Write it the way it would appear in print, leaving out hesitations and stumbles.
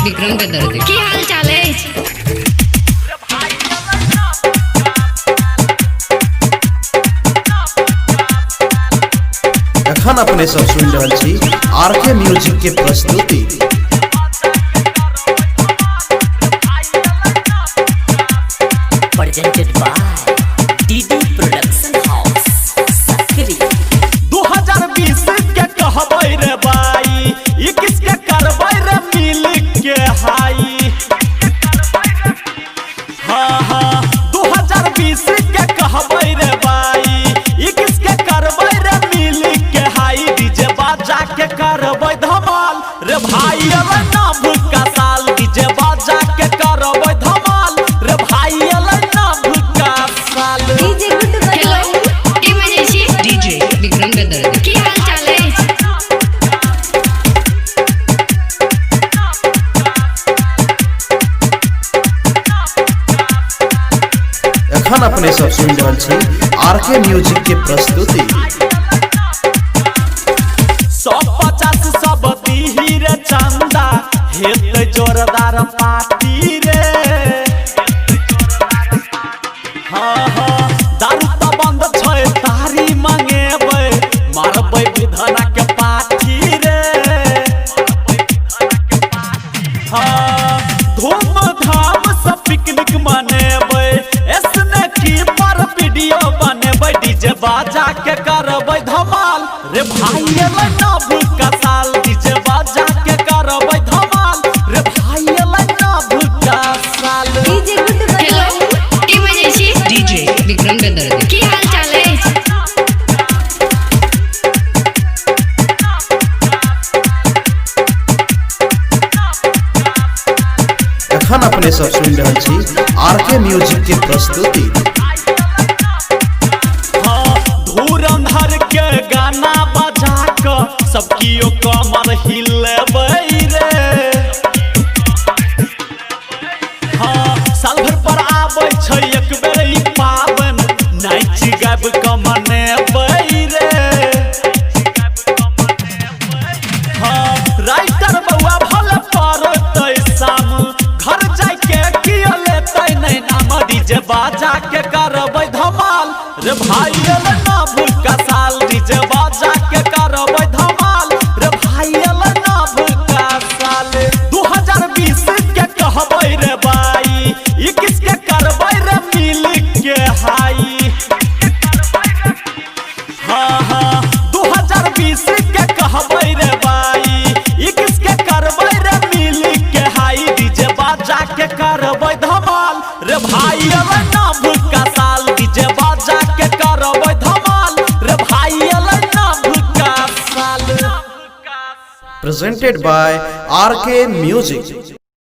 विक्रम के दर्द की हाल चाल है। एखन अपने सब सुन रहा छी आरके म्यूजिक के प्रस्तुति। Presented by DD Production House, Sakri। 2020 के कहबै रे बाई, 21 के करबै रे मिल के हाई। हाँ हाँ 2020 के कहबै रे बाई, 21 के करबै रे मिल के हाई। डीजे बाजा के करबै धमाल रे भाई, अलै नव का साल। डीजे बाजा के करबै धमाल रे भाई, अलै नव का साल। हेलो इमरजेंसी डीजे विक्रम के दर्द की हाल चाल है। एखन अपने सब सुन रहा छी आरके म्यूजिक के प्रस्तुति। 150 सब दीही रे चंदा, हेतै जोरदार पार्टी रे। हाँ हाँ दारू तो बंद छै, तारी मंगेबै, मारबै विधना के पाठी रे। हाँ धूमधाम से पिकनिक मनेबै, ऐसने की पर वीडियो बनेबै। डीजे बाजा के करबै धमाल रे भाई, अलै नव का साल। डीजे बाजा के करबै धमाल रे भाई, अलै नव का साल। हेलो इमरजेंसी डीजे विक्रम के दर्द की हाल चाल है। एखन अपने सब सुन रहा छी आरके म्यूजिक के प्रस्तुति। हाँ धुरंधर के गाना बजा क सबकियो कमर हिलेबै रे। हाँ साल भर पर आबै छै एक बेर ई पावन, नाच गाबि क मनेबै रे। हाँ राइटर बउआ भले पड़तै शाम, घर जाके कियो लेतै नहीं नाम। डीजे बाजा के करबै धमाल रे भाई, अलै नव का साल। डीजे बाजा के करबै धमाल रे भाई, अलै नव का साल। 2020 के कहबै रे बाई, 21 के करबै रे मिल के हाई। हाँ हाँ 2020 के कहबै रे बाई, 21 के करबै रे मिल के हाई। डीजे बाजा के करबै धमाल रे भाई, अलै नव का साल। डीजे बाजा के करबै धमाल रे भाई, अलै नव का साल। presented by RK Music।